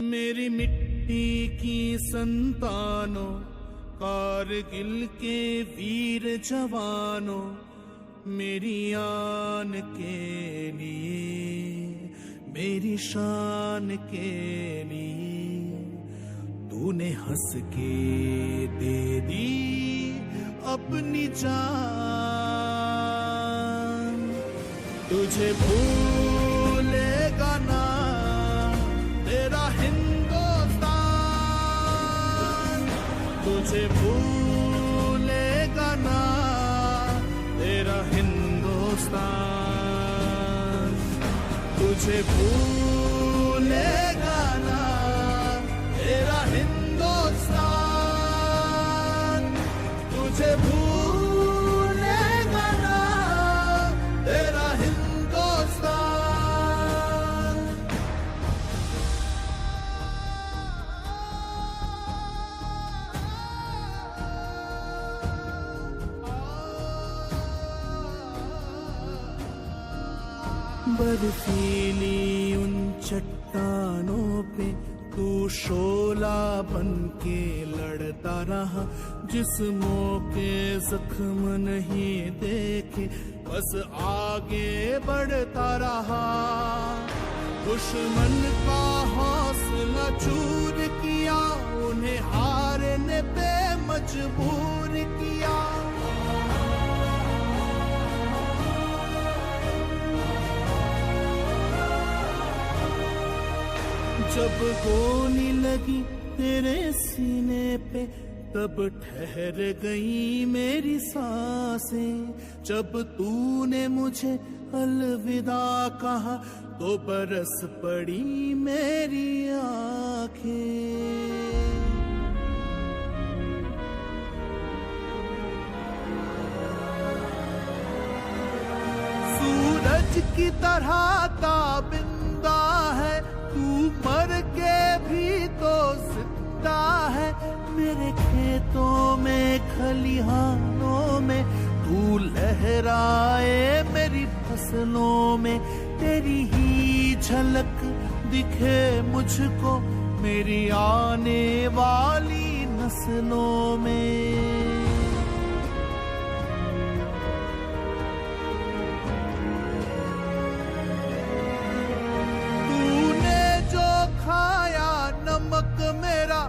मेरी मिट्टी की संतानों, कारगिल के वीर जवानों, मेरी आन के लिए, मेरी शान के लिए तूने हंस के दे दी अपनी जान। तुझे भूलेगा ना तेरा हिंदुस्तान, तुझे भूलेगा ना तेरा हिंदुस्तान, तुझे भूलेगा ना तेरा हिंदुस्तान, तुझे भूलेगा ना तेरा हिंदुस्तान। बर्फीली उन चट्टानों पे तू शोला बन के लड़ता रहा, जिस्मों के जख्म नहीं देखे बस आगे बढ़ता रहा। दुश्मन का हौसला चूर किया, उन्हें हारने पे मजबूर किया। जब गोली लगी तेरे सीने पे तब ठहर गई मेरी सांसें। जब तूने मुझे अलविदा कहा तो बरस पड़ी मेरी आंखें। सूरज की तरह ताबिंदा है तू, मर के भी तो जिंदा है। मेरे खेतों में खलिहानों में तू लहराए, मेरी फसलों में तेरी ही झलक दिखे मुझको, मेरी आने वाली नस्लों में। नमक मेरा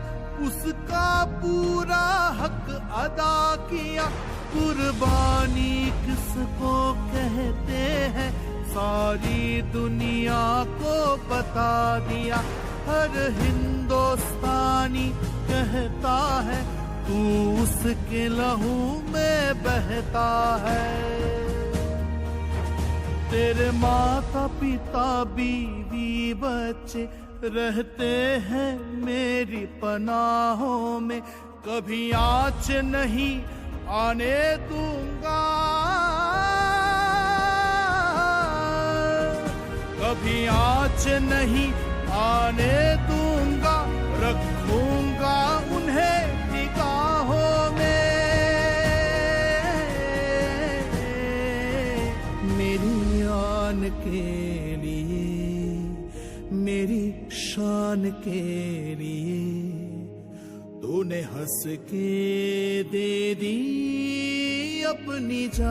उसका पूरा हक अदा किया। कुर्बानी किसको कहते हैं सारी दुनिया को बता दिया। हर हिंदुस्तानी कहता है तू उसके लहू में बहता है। तेरे माता पिता बीवी बच्चे रहते हैं मेरी पनाहों में, कभी आँच नहीं आने दूंगा, कभी आँच नहीं आने दूंगा। रखूंगा उन्हें निगाहों में, मेरी आन के लिए, मेरी शान के लिए तूने हंस के दे दी अपनी जान।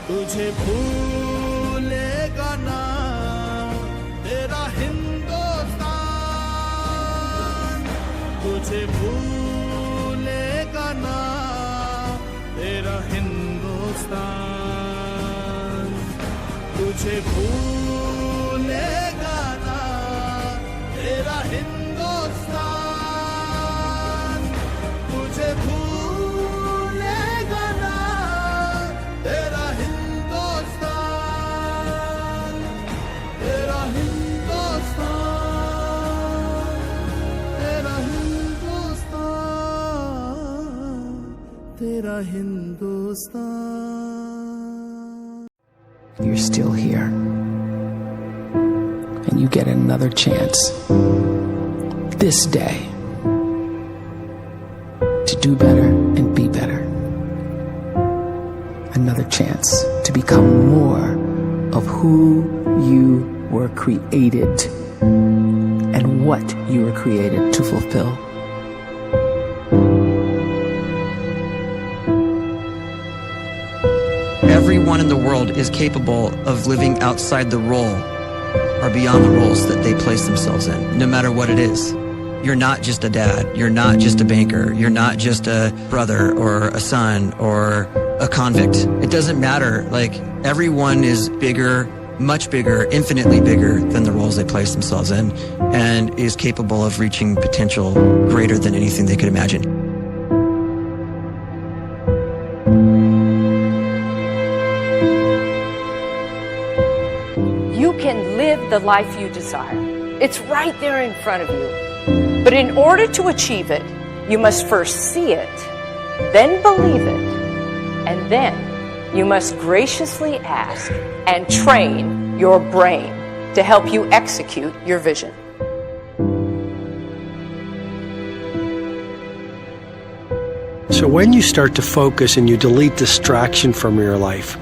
तुझे भूलेगा ना तेरा हिंदुस्तान, तुझे भूलेगा ना तेरा हिंदुस्तान, तुझे भूलेगा ना तेरा हिंदुस्तान, तुझे भूलेगा ना तेरा हिंदुस्तान, तेरा हिंदुस्तान, तेरा हिंदुस्तान, तेरा Hindustan. You're still here, and you get another chance this day to do better and be better. Another chance to become more of who you were created and what you were created to fulfill. Everyone in the world is capable of living outside the role or beyond the roles that they place themselves in, no matter what it is. You're not just a dad. You're not just a banker. You're not just a brother or a son or a convict. It doesn't matter. Like, everyone is bigger, much bigger, infinitely bigger than the roles they place themselves in, and is capable of reaching potential greater than anything they could imagine. You can live the life you desire. It's right there in front of you. But in order to achieve it, you must first see it, then believe it, and then you must graciously ask and train your brain to help you execute your vision. So when you start to focus and you delete distraction from your life,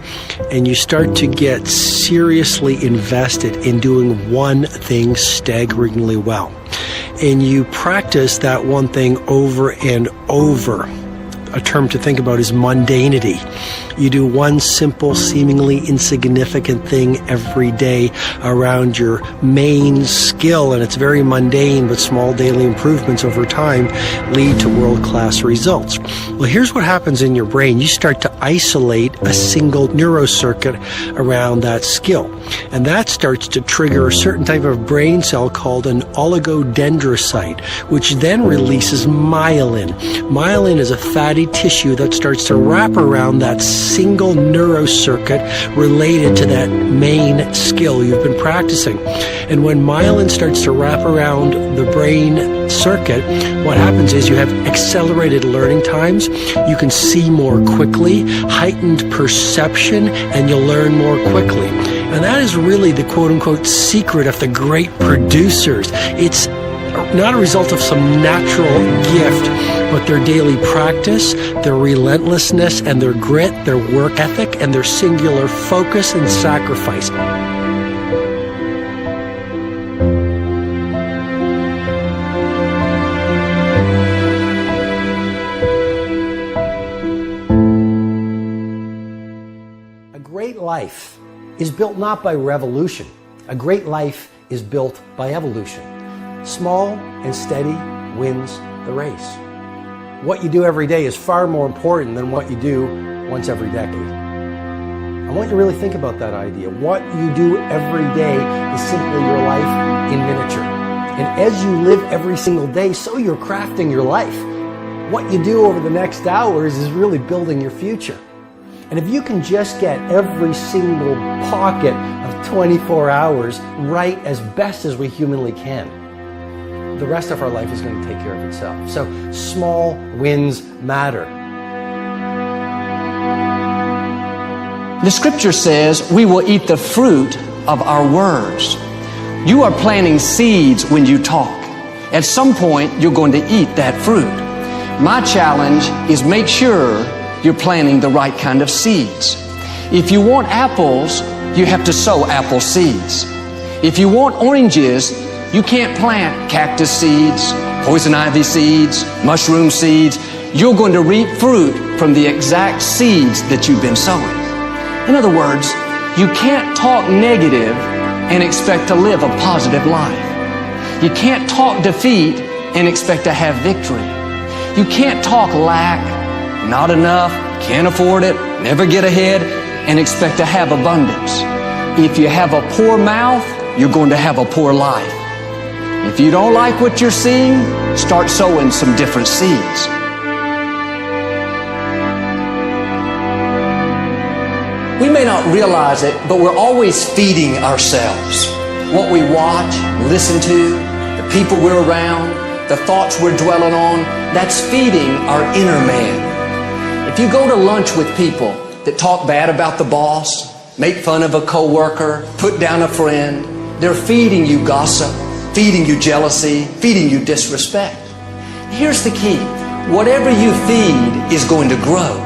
and you start to get seriously invested in doing one thing staggeringly well, and you practice that one thing over and over, a term to think about is mundanity. You do one simple, seemingly insignificant thing every day around your main skill, and it's very mundane, but small daily improvements over time lead to world-class results. Well, here's what happens in your brain. You start to isolate a single neurocircuit around that skill, and that starts to trigger a certain type of brain cell called an oligodendrocyte, which then releases myelin. Myelin is a fatty tissue that starts to wrap around that single neurocircuit related to that main skill you've been practicing. And when myelin starts to wrap around the brain circuit, what happens is you have accelerated learning times, you can see more quickly, heightened perception, and you'll learn more quickly. And that is really the quote-unquote secret of the great producers. It's not a result of some natural gift, but their daily practice, their relentlessness and their grit, their work ethic, and their singular focus and sacrifice. A great life is built not by revolution. A great life is built by evolution. Small and steady wins the race. What you do every day is far more important than what you do once every decade. I want you to really think about that idea. What you do every day is simply your life in miniature. And as you live every single day, so you're crafting your life. What you do over the next hours is really building your future. And if you can just get every single pocket of 24 hours right as best as we humanly can, the rest of our life is going to take care of itself. So small wins matter. The scripture says we will eat the fruit of our words. You are planting seeds when you talk. At some point, you're going to eat that fruit. My challenge is make sure you're planting the right kind of seeds. If you want apples, you have to sow apple seeds. If you want oranges, you can't plant cactus seeds, poison ivy seeds, mushroom seeds. You're going to reap fruit from the exact seeds that you've been sowing. In other words, you can't talk negative and expect to live a positive life. You can't talk defeat and expect to have victory. You can't talk lack, not enough, can't afford it, never get ahead, and expect to have abundance. If you have a poor mouth, you're going to have a poor life. If you don't like what you're seeing, start sowing some different seeds. We may not realize it, but we're always feeding ourselves. What we watch, listen to, the people we're around, the thoughts we're dwelling on, that's feeding our inner man. If you go to lunch with people that talk bad about the boss, make fun of a coworker, put down a friend, they're feeding you gossip, feeding you jealousy, feeding you disrespect. Here's the key. Whatever you feed is going to grow.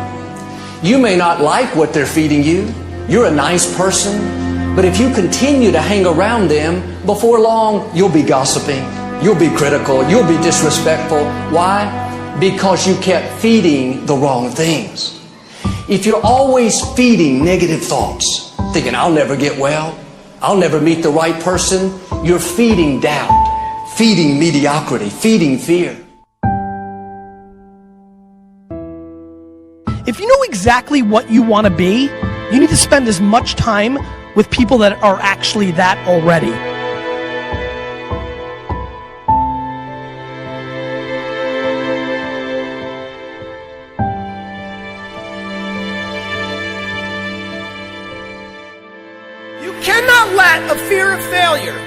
You may not like what they're feeding you. You're a nice person. But if you continue to hang around them, before long, you'll be gossiping. You'll be critical. You'll be disrespectful. Why? Because you kept feeding the wrong things. If you're always feeding negative thoughts, thinking, I'll never get well, I'll never meet the right person, you're feeding doubt, feeding mediocrity, feeding fear. If you know exactly what you want to be, you need to spend as much time with people that are actually that already. You cannot let a fear of failure,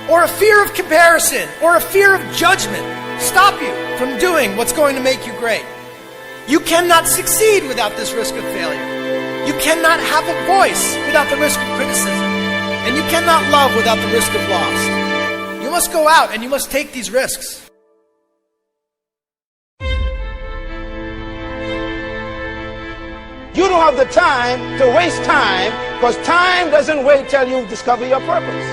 or a fear of comparison, or a fear of judgment stop you from doing what's going to make you great. You cannot succeed without this risk of failure. You cannot have a voice without the risk of criticism. And you cannot love without the risk of loss. You must go out and you must take these risks. You don't have the time to waste time, because time doesn't wait till you discover your purpose.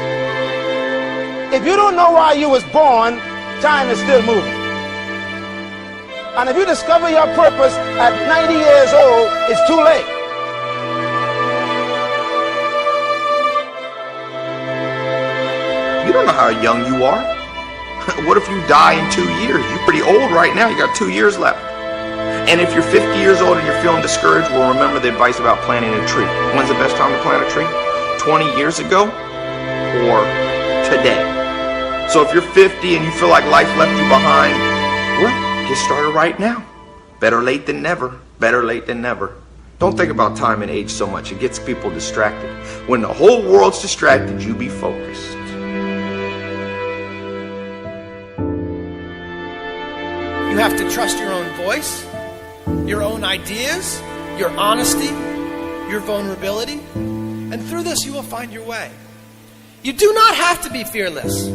If you don't know why you was born, time is still moving. And if you discover your purpose at 90 years old, it's too late. You don't know how young you are. What if you die in 2 years? You're pretty old right now. You got 2 years left. And if you're 50 years old and you're feeling discouraged, well, remember the advice about planting a tree. When's the best time to plant a tree? 20 years ago or today? So if you're 50 and you feel like life left you behind, well, get started right now. Better late than never. Better late than never. Don't think about time and age so much. It gets people distracted. When the whole world's distracted, you be focused. You have to trust your own voice, your own ideas, your honesty, your vulnerability. And through this, you will find your way. You do not have to be fearless.